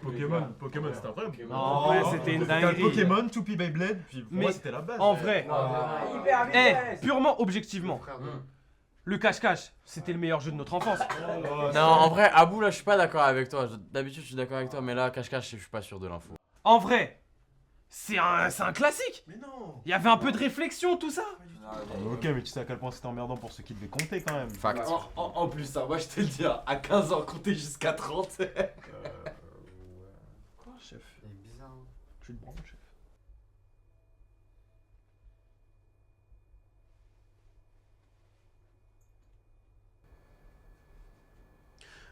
Pokémon c'était incroyable. Non, en vrai, c'était une T'as dinguerie. Pokémon, Toupie Beyblade, puis pour Mais moi c'était la base. En vrai, Hyper vitesse. purement objectivement, le cache-cache, c'était le meilleur jeu de notre enfance. Non, en vrai, Abou, là, je suis pas d'accord avec toi. D'habitude, je suis d'accord avec toi, mais là, cache-cache, je suis pas sûr de l'info. En vrai, c'est un classique. Mais non. Il y avait un peu de réflexion, tout ça. Ok, mais tu sais à quel point c'était emmerdant pour ceux qui devaient compter quand même. Fact. En plus, moi je te le dis, à 15 ans, compter jusqu'à 30. Quoi, chef? C'est bizarre. Je suis de branle, chef.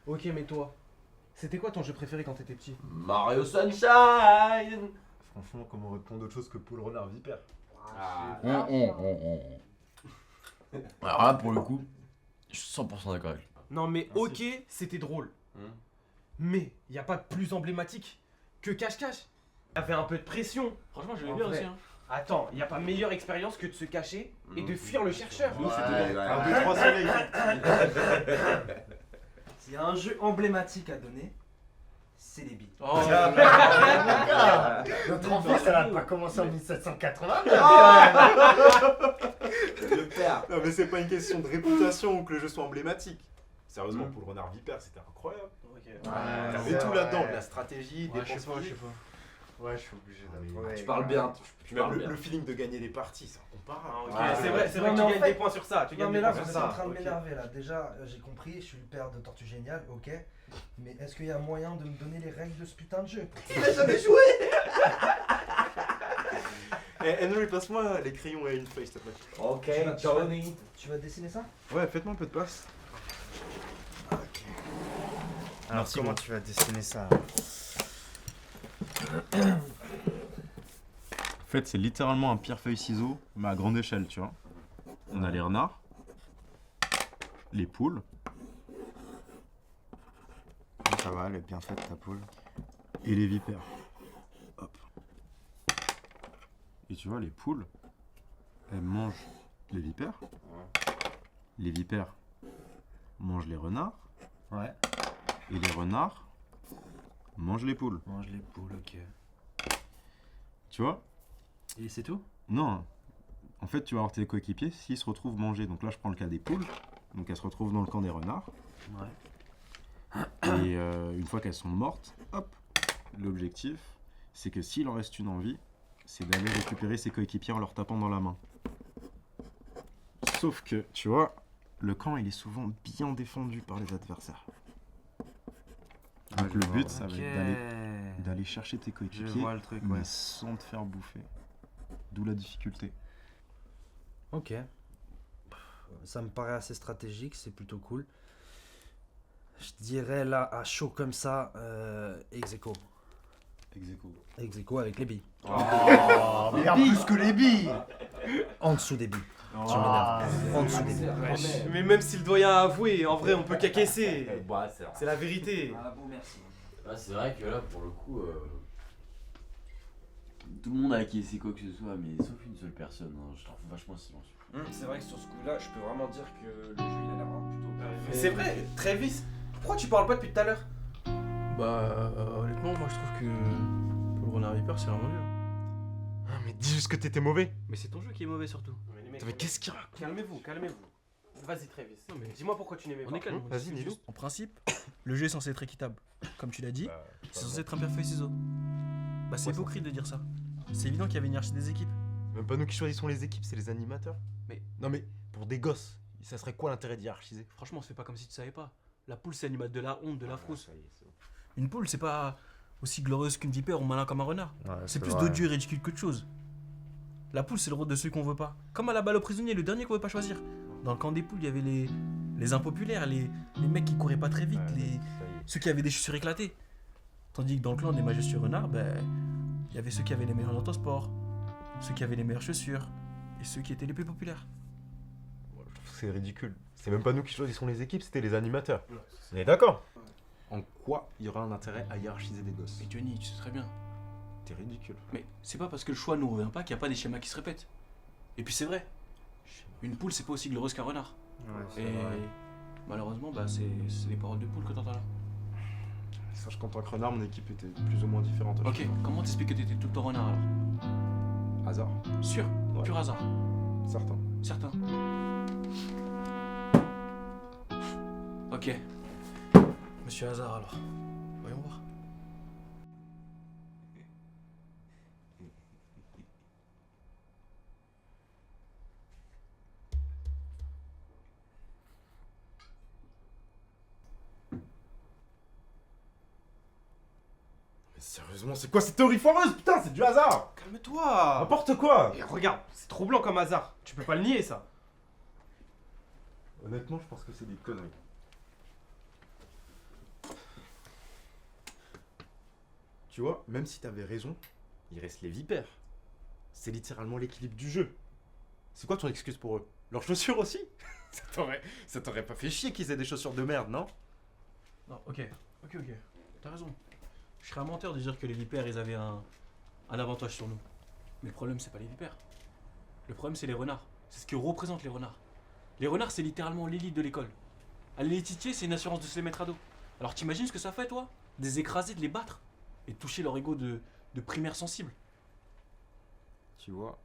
Ok, mais toi, c'était quoi ton jeu préféré quand t'étais petit? Mario Sunshine. Franchement, comment répondre autre chose que Poule Renard Vipère? Alors là, pour le coup, je suis 100% d'accord avec lui. Non mais ok, c'était drôle. Mais y a pas de plus emblématique que cache-cache. Y avait un peu de pression. Franchement, je En l'aimais bien vrai. aussi. Hein. Attends, y a pas meilleure expérience que de se cacher et de fuir le chercheur. Nous, c'était bien. 1, 2, 3 soleils. S'il y a un jeu emblématique à donner, c'est les billes. Oh, Notre enfance, elle a pas commencé en 1780. le père. Non, mais c'est pas une question de réputation ou que le jeu soit emblématique. Sérieusement, Poule Renard Vipère, c'était incroyable. T'avais tout là-dedans, de la stratégie, des je sais pas. Ouais, je suis obligé d'avouer. Tu parles bien. Tu parles bien. le feeling de gagner des parties, c'est incomparable. Ok, Ouais, c'est vrai, Non, que mais tu en gagnes fait- des points sur ça. Tu Non gagnes mais des là points vous sur êtes en ça. train de Ok. m'énerver là. Déjà j'ai compris, je suis le père de Tortue Géniale, ok. Mais est-ce qu'il y a moyen de me donner les règles de ce putain de jeu? Il a jamais joué. Eh, Henry, passe-moi les crayons et une feuille, s'il te plaît. Ok, Tu vas- Johnny. Tu vas dessiner ça? Ouais, faites-moi un peu de place. Alors Merci, comment gros. tu vas dessiner ça? En fait, c'est littéralement un pierre-feuille-ciseau, mais à grande échelle, tu vois. On a les renards, les poules Ça va, elle est bien faite ta poule. et les vipères. Hop. Et tu vois, les poules, elles mangent les vipères. Les vipères mangent les renards. Ouais. Et les renards mangent les poules. Mange les poules, ok. Tu vois? Et c'est tout? Non. En fait, tu vas avoir tes coéquipiers s'ils se retrouvent manger. Donc là, je prends le cas des poules. Donc elles se retrouvent dans le camp des renards. Ouais. Et une fois qu'elles sont mortes, hop, l'objectif, c'est que s'il en reste une en vie, c'est d'aller récupérer ses coéquipiers en leur tapant dans la main. Sauf que, tu vois, le camp, il est souvent bien défendu par les adversaires. Donc le but, ça va être d'aller chercher tes Je coéquipiers, vois le truc, mais ouais. sans te faire bouffer. D'où la difficulté. Ok. Ça me paraît assez stratégique, c'est plutôt cool. Je dirais là, à chaud comme ça, ex aequo. Ex aequo avec les billes. Oh, mais en plus que les billes! En dessous des billes. Tu m'énerves. En dessous des billes. Mais même si le doyen a avoué, en vrai, on peut qu'acquiescer. Bah, c'est C'est la vérité. Ah bon, merci. Là, c'est vrai que là, pour le coup, tout le monde a acquiescé quoi que ce soit, mais sauf une seule personne. Hein. Je trouve vachement silencieux. C'est vrai que sur ce coup-là, je peux vraiment dire que le jeu il a l'air plutôt Mais c'est vrai, Travis, pourquoi tu parles pas depuis tout à l'heure? Bah, honnêtement, moi je trouve que pour le renard vipère, c'est vraiment nul. Ah, mais dis juste que t'étais mauvais. Mais c'est ton jeu qui est mauvais surtout. Mais qu'est-ce qu'il raconte? Calmez-vous, calmez-vous. Vas-y, Travis. Non, mais- Dis-moi pourquoi tu n'aimais pas. On est calme. on Vas-y, discute dis-nous. juste. En principe, le jeu est censé être équitable. Comme tu l'as dit, c'est censé être un pierre-feuille-ciseau. Bah, c'est hypocrite de dire ça. C'est évident qu'il y avait une hiérarchie des équipes. Même pas nous qui choisissons les équipes, c'est les animateurs. Mais- Non mais, pour des gosses, ça serait quoi l'intérêt de hiérarchiser? Franchement, fais pas comme si tu savais pas. La poule, c'est animal de la honte, de la frousse. Ça y est, c'est bon. Une poule, c'est pas aussi glorieuse qu'une vipère ou malin comme un renard. Ouais, C'est plus vrai. d'odieux et ridicule que de choses. La poule, c'est le rôle de ceux qu'on veut pas. Comme à la balle aux prisonniers, le dernier qu'on veut pas choisir. Dans le camp des poules, il y avait les impopulaires, les mecs qui couraient pas très vite, Ouais, les, ça y est. ceux qui avaient des chaussures éclatées. Tandis que dans le clan des majestueux renards, ben, il y avait ceux qui avaient les meilleurs notes au sport, ceux qui avaient les meilleures chaussures, et ceux qui étaient les plus populaires. Je trouve que c'est ridicule. C'est même pas nous qui choisissons les équipes, c'était les animateurs. On est d'accord? En quoi il y aura un intérêt à hiérarchiser des gosses? Mais Johnny, tu sais très bien. T'es ridicule. Mais c'est pas parce que le choix nous revient pas qu'il n'y a pas des schémas qui se répètent. Et puis c'est vrai, une poule c'est pas aussi glorieuse qu'un renard. Ouais, c'est Et vrai. malheureusement, bah, c'est des paroles de poule que t'entends là. Sache qu'en tant que renard, mon équipe était plus ou moins différente. à chaque Ok, comment t'expliques que t'étais tout le temps renard alors? fois. Hasard, Sûr, Ouais. pur hasard, certain. certain. Ok. Monsieur Hasard alors. Voyons voir. Mais sérieusement, c'est quoi cette théorie foireuse? Putain, c'est du hasard! Calme-toi. N'importe quoi! Et regarde, c'est troublant comme hasard. Tu peux pas le nier, ça. Honnêtement, je pense que c'est des conneries. Tu vois, même si t'avais raison, il reste les vipères. C'est littéralement l'équilibre du jeu. C'est quoi ton excuse pour eux? Leurs chaussures aussi? Ça t'aurait pas fait chier qu'ils aient des chaussures de merde, non? Non, ok. T'as raison. Je serais un menteur de dire que les vipères, ils avaient un avantage sur nous. Mais le problème, c'est pas les vipères. Le problème, c'est les renards. C'est ce que représentent les renards. Les renards, c'est littéralement l'élite de l'école. Aller les titiller, c'est une assurance de se les mettre à dos. Alors t'imagines ce que ça fait, toi? De les écraser, de les battre et de toucher leur ego de primaire sensible. Tu vois,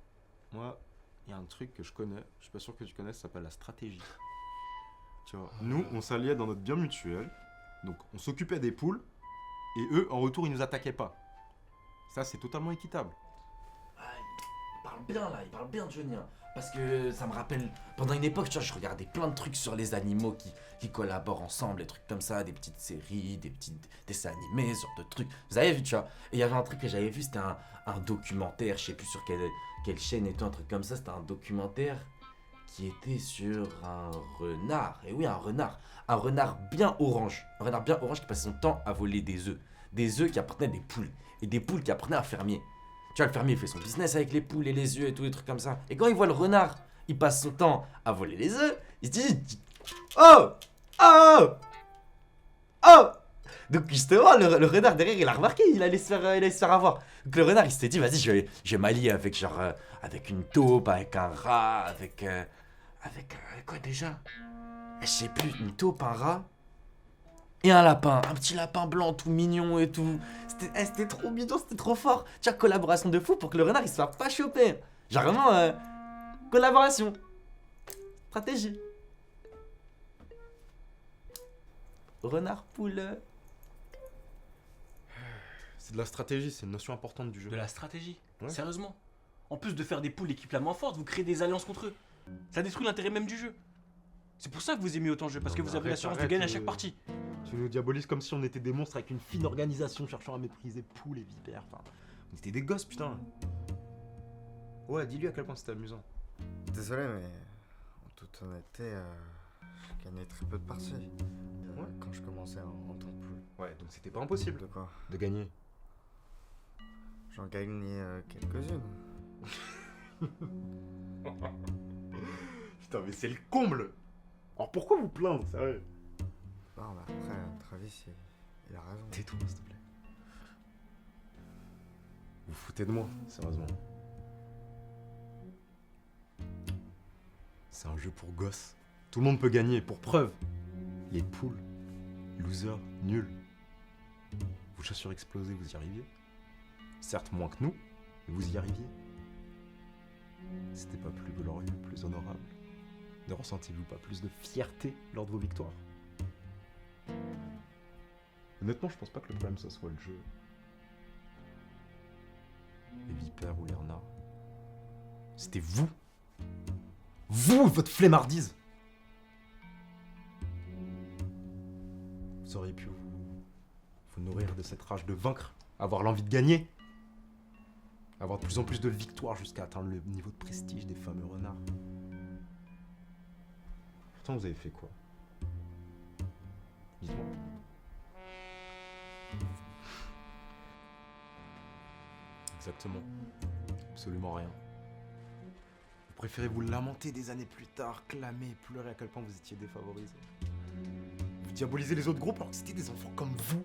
moi, il y a un truc que je connais, je suis pas sûr que tu connaisses, ça s'appelle la stratégie. Tu vois, nous, on s'alliait dans notre bien mutuel, donc on s'occupait des poules, et eux, en retour, ils nous attaquaient pas. Ça, c'est totalement équitable. Il parle bien Johnny, hein. Parce que ça me rappelle, pendant une époque, tu vois, je regardais plein de trucs sur les animaux qui collaborent ensemble, des trucs comme ça, des petites séries, des petits dessins animés, ce genre de trucs. Vous avez vu, tu vois. Et il y avait un truc que j'avais vu, c'était un documentaire, je sais plus sur quelle chaîne et tout, un truc comme ça, c'était un documentaire qui était sur un renard. Et oui, un renard bien orange. Un renard bien orange qui passait son temps à voler des œufs. Des œufs qui appartenaient à des poules. Et des poules qui appartenaient à un fermier. Tu vois, le fermier il fait son business avec les poules et les œufs et tous les trucs comme ça. Et quand il voit le renard, il passe son temps à voler les œufs, il se dit oh! Oh! Oh! Donc justement, le renard derrière, il a remarqué, il allait se faire avoir. Donc le renard, il s'était dit, vas-y, je vais m'allier avec genre, avec une taupe, avec un rat, avec quoi déjà? Je sais plus, une taupe, un rat et un lapin, un petit lapin blanc tout mignon et tout. C'était trop mignon, c'était trop fort. Tu vois, collaboration de fou pour que le renard il se fasse pas choper. Genre vraiment, collaboration. Stratégie. Renard poule. C'est de la stratégie, c'est une notion importante du jeu. De la stratégie. Ouais. Sérieusement. En plus de faire des poules équipes la moins forte, vous créez des alliances contre eux. Ça détruit l'intérêt même du jeu. C'est pour ça que vous aimez autant le jeu, parce Non, que mais vous avez arrête, l'assurance de arrête, gagner à chaque partie. Tu nous diabolises comme si on était des monstres avec une fine organisation cherchant à mépriser poules et vipères. Enfin, on était des gosses, putain. Ouais, dis-lui à quel point c'était amusant. Désolé, mais en toute honnêteté, je gagnais très peu de parties. Quand je commençais en tant que poule. Ouais, donc c'était pas impossible De quoi? de gagner. J'en gagnais quelques-unes. Putain, mais c'est le comble. Alors pourquoi vous plaindre, sérieux? Non, mais après, Travis, il a raison. Tais-toi, s'il te plaît. Vous foutez de moi, sérieusement. C'est un jeu pour gosses. Tout le monde peut gagner, pour preuve. Les poules, losers, nuls. Vos chaussures explosées, vous y arriviez. Certes moins que nous, mais vous y arriviez. C'était pas plus glorieux, plus honorable? Ne ressentez-vous pas plus de fierté lors de vos victoires? Honnêtement, je pense pas que le problème ce soit le jeu. Les vipères ou les renards. C'était vous. Vous, votre flemmardise. Vous auriez pu vous nourrir de cette rage de vaincre, avoir l'envie de gagner, avoir de plus en plus de victoires jusqu'à atteindre le niveau de prestige des fameux renards. Pourtant, vous avez fait quoi? Dites-moi. Exactement. Absolument rien. Vous préférez vous lamenter des années plus tard, clamer et pleurer à quel point vous étiez défavorisé. Vous diabolisez les autres groupes alors que c'était des enfants comme vous.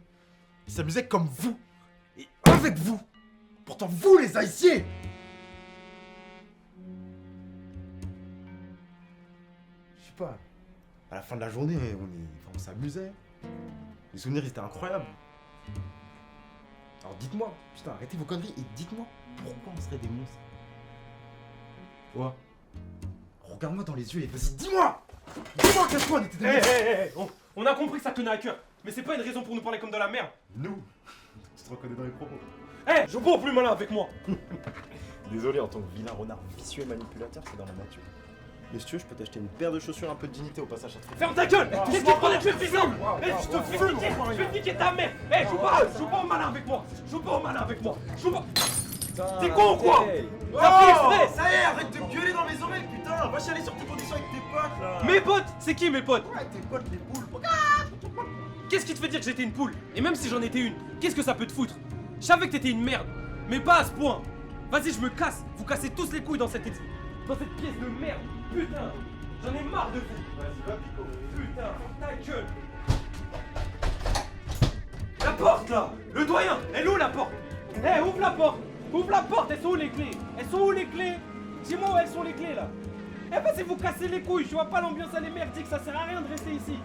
Ils s'amusaient comme vous. Et avec vous. Pourtant vous les haïssiez. Je sais pas. À la fin de la journée, on s'amusait. Les souvenirs étaient incroyables. Alors dites-moi, putain, arrêtez vos conneries et dites-moi pourquoi on serait des monstres. Quoi? Regarde-moi dans les yeux et vas-y, dis-moi! Dis-moi qu'est-ce qu'on était des monstres! On a compris que ça tenait à cœur, mais c'est pas une raison pour nous parler comme de la merde. Nous? Tu te reconnais dans les propos. Je prends plus malin avec moi. Désolé, en tant que vilain renard vicieux et manipulateur, c'est dans la nature. Mais si tu veux, je peux t'acheter une paire de chaussures un peu de dignité au passage à te Ferme ta gueule! Qu'est-ce que tu prends d'être puissant? Je te fais niquer! Je vais te niquer ta mère! Joue pas au malin avec moi! Joue pas au malin avec moi! Joue pas... T'es con ou quoi? T'as fait exprès! Ça y est, arrête de me gueuler dans mes oreilles, putain! Va chialer sur tes conditions avec tes potes, là! Mes potes? C'est qui mes potes? Ouais, tes potes, les poules! Qu'est-ce qui te fait dire que j'étais une poule? Et même si j'en étais une, qu'est-ce que ça peut te foutre? Je savais que t'étais une merde, mais pas à ce point! Vas-y, je me casse! Vous cassez tous les couilles dans cette pièce de merde! Putain! J'en ai marre de vous! Vas-y, va, Pico! Putain, ferme ta gueule! La porte là! Le doyen! Elle est où la porte? Ouvre la porte! Ouvre la porte! Elles sont où les clés? Elles sont où les clés? Dis-moi où elles sont les clés là! Vas-y, vous cassez les couilles! Je vois pas l'ambiance, elle est merdique, ça sert à rien de rester ici!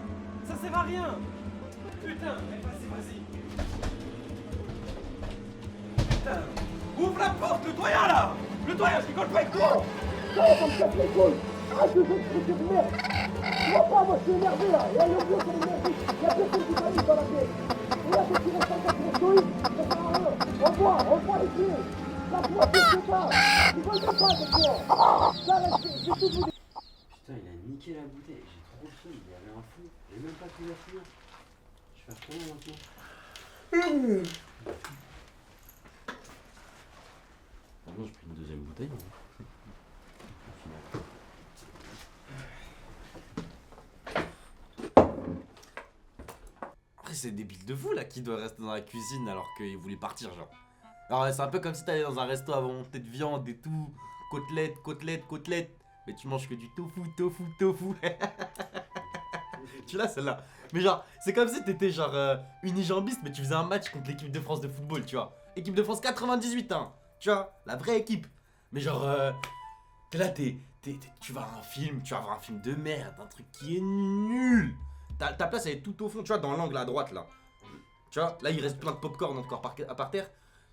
Ça sert à rien! Putain! Vas-y! Putain! Ouvre la porte, le doyen là! Le doyen, je rigole pas avec toi! Putain, il a niqué la bouteille. J'ai trop le seum, il y avait un fou. J'ai même pas pu la finir. Je vais faire comment maintenant? Non, je prends une deuxième bouteille. Après, c'est débile de vous là qui doit rester dans la cuisine alors qu'il voulait partir, genre. Alors, c'est un peu comme si t'allais dans un resto à volonté de viande et tout. Côtelette. Mais tu manges que du tofu. Tu l'as celle-là. Mais genre, c'est comme si t'étais genre unijambiste, mais tu faisais un match contre l'équipe de France de football, tu vois. Équipe de France 98, hein. Tu vois, la vraie équipe. Mais genre, t'es là, tu vas à un film, tu vas voir un film de merde, un truc qui est nul. Ta place, elle est tout au fond, tu vois, dans l'angle à droite, là. Tu vois, là, il reste plein de popcorn encore par terre.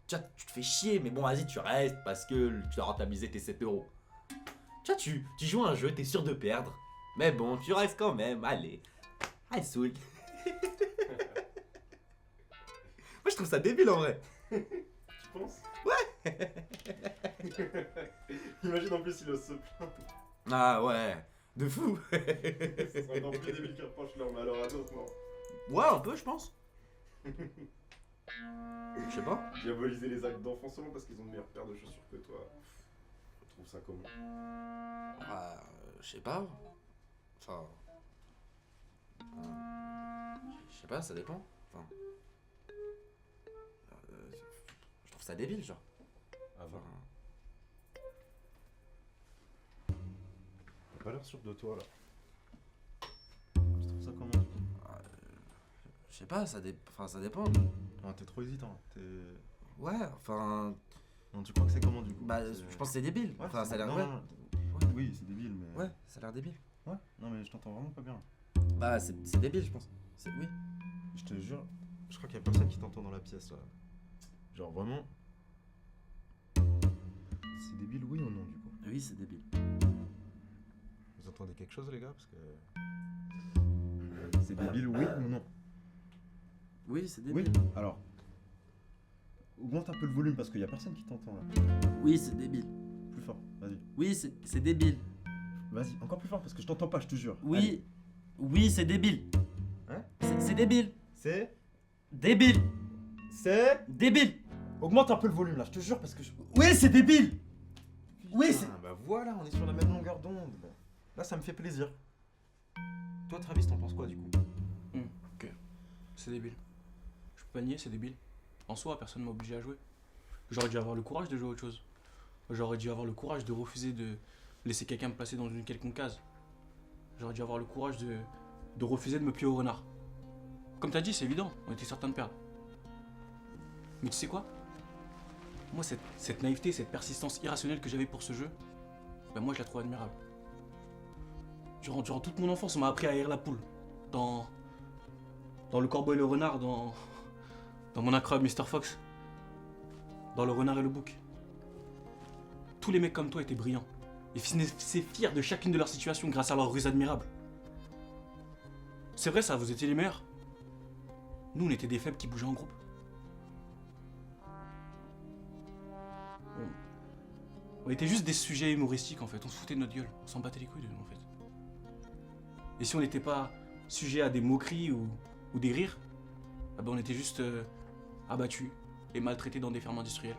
Tu vois, tu te fais chier, mais bon, vas-y, tu restes parce que tu as rentabilisé tes 7 euros. Tu vois, tu joues à un jeu, t'es sûr de perdre. Mais bon, tu restes quand même, allez. Allez, saoul. Moi, je trouve ça débile, en vrai. Tu penses? Ouais. Imagine en plus, il ose se plaindre. Ah ouais, de fou. Ce serait encore plus débile qu'ils reprochent leur malheur à d'autres, non? Ouais, un peu, je pense. Je sais pas. Diaboliser les actes d'enfants seulement parce qu'ils ont une meilleure paire de chaussures que toi. Je trouve ça comment? Je sais pas. Enfin. Je sais pas, ça dépend. Enfin. Je trouve ça débile, genre. Enfin. T'as pas l'air sûr de toi là. Tu trouves ça comment? Je sais pas, ça dépend. Non, t'es trop hésitant. Ouais, enfin. Non, tu crois que c'est comment du coup? Bah, je pense que c'est débile. Ouais, Enfin, ça a l'air. non, Ouais. non, oui, c'est débile, mais. Ouais, ça a l'air débile. Ouais, non, mais je t'entends vraiment pas bien. Bah, c'est débile, je pense. Oui. Je te jure, je crois qu'il y a personne qui t'entend dans la pièce là. Genre vraiment. C'est débile, oui ou non, du coup? Oui, c'est débile. Vous entendez quelque chose, les gars? Parce que. C'est débile, oui ou non? Oui, c'est Oui, débile. alors. Augmente un peu le volume parce qu'il y a personne qui t'entend là. Oui, c'est débile. Plus fort, vas-y. Oui, c'est débile. Vas-y, encore plus fort parce que je t'entends pas, je te jure. Oui. Allez. Oui, c'est débile. Hein? C'est débile. C'est. Débile. C'est. Débile. Augmente un peu le volume là, je te jure parce que je. Oui, c'est débile. Oui, c'est. Bah voilà, on est sur la même longueur d'onde. Là, ça me fait plaisir. Toi, Travis, t'en penses quoi du coup? Ok, c'est débile. Je peux pas nier, c'est débile. En soi, personne m'a obligé à jouer. J'aurais dû avoir le courage de jouer à autre chose. J'aurais dû avoir le courage de refuser de laisser quelqu'un me placer dans une quelconque case. J'aurais dû avoir le courage de refuser de me plier au renard. Comme t'as dit, c'est évident, on était certain de perdre. Mais tu sais quoi? Moi, cette naïveté, cette persistance irrationnelle que j'avais pour ce jeu, ben moi, je la trouve admirable. Durant toute mon enfance, on m'a appris à haïr la poule. Dans le corbeau et le renard, dans Dans mon incroyable Mr. Fox. Dans Le Renard et le Bouc. Tous les mecs comme toi étaient brillants. Et c'est fiers de chacune de leurs situations grâce à leur ruse admirable. C'est vrai ça, vous étiez les meilleurs. Nous, on était des faibles qui bougeaient en groupe. On était juste des sujets humoristiques en fait, on se foutait de notre gueule, on s'en battait les couilles de nous en fait. Et si on n'était pas sujet à des moqueries ou des rires, ah ben on était juste abattus et maltraités dans des fermes industrielles.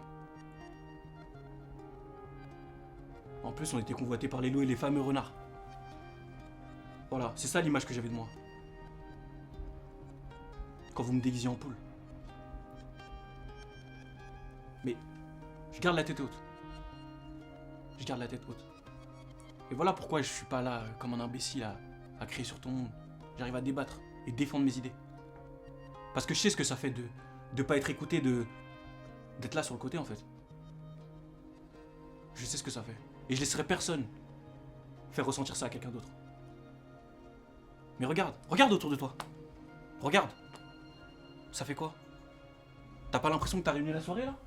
En plus, on était convoités par les loups et les fameux renards. Voilà, c'est ça l'image que j'avais de moi. Quand vous me déguisiez en poule. Mais je garde la tête haute. Je garde la tête haute. Et voilà pourquoi je suis pas là comme un imbécile à crier sur ton monde. J'arrive à débattre et défendre mes idées. Parce que je sais ce que ça fait de pas être écouté, d'être là sur le côté en fait. Je sais ce que ça fait. Et je laisserai personne faire ressentir ça à quelqu'un d'autre. Mais regarde autour de toi. Regarde. Ça fait quoi? T'as pas l'impression que t'as réuni la soirée là?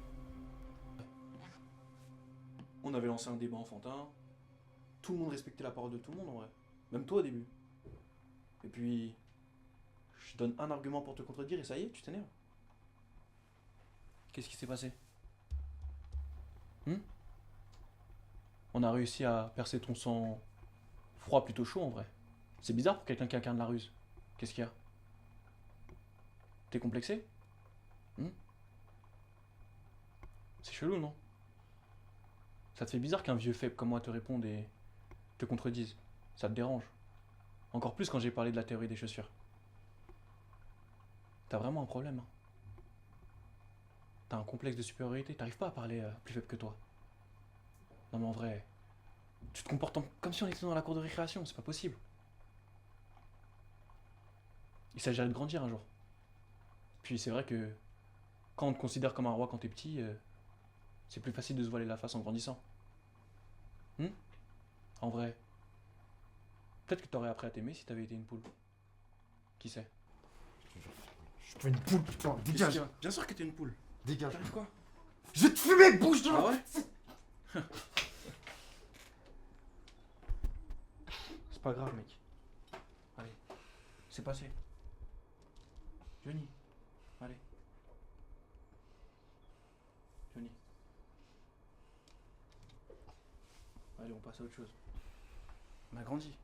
On avait lancé un débat enfantin. Tout le monde respectait la parole de tout le monde en vrai. Même toi au début. Et puis, je donne un argument pour te contredire et ça y est, tu t'énerves. Qu'est-ce qui s'est passé? On a réussi à percer ton sang froid plutôt chaud en vrai. C'est bizarre pour quelqu'un qui incarne la ruse. Qu'est-ce qu'il y a? T'es complexé? C'est chelou, non? Ça te fait bizarre qu'un vieux faible comme moi te réponde et te contredise. Ça te dérange. Encore plus quand j'ai parlé de la théorie des chaussures. T'as vraiment un problème. Hein. T'as un complexe de supériorité. T'arrives pas à parler plus faible que toi. Non mais en vrai, tu te comportes comme si on était dans la cour de récréation. C'est pas possible. Il s'agirait de grandir un jour. Puis c'est vrai que quand on te considère comme un roi quand t'es petit, c'est plus facile de se voiler la face en grandissant. En vrai, peut-être que t'aurais appris à t'aimer si t'avais été une poule. Qui sait? Je suis pas une poule, putain, dégage. Bien sûr que t'es une poule. Dégage. T'arrives quoi? Je vais te fumer, bouge de là. Ah ouais? C'est pas grave, mec. Allez, c'est passé. Johnny, allez. Johnny. Allez, on passe à autre chose. On a grandi.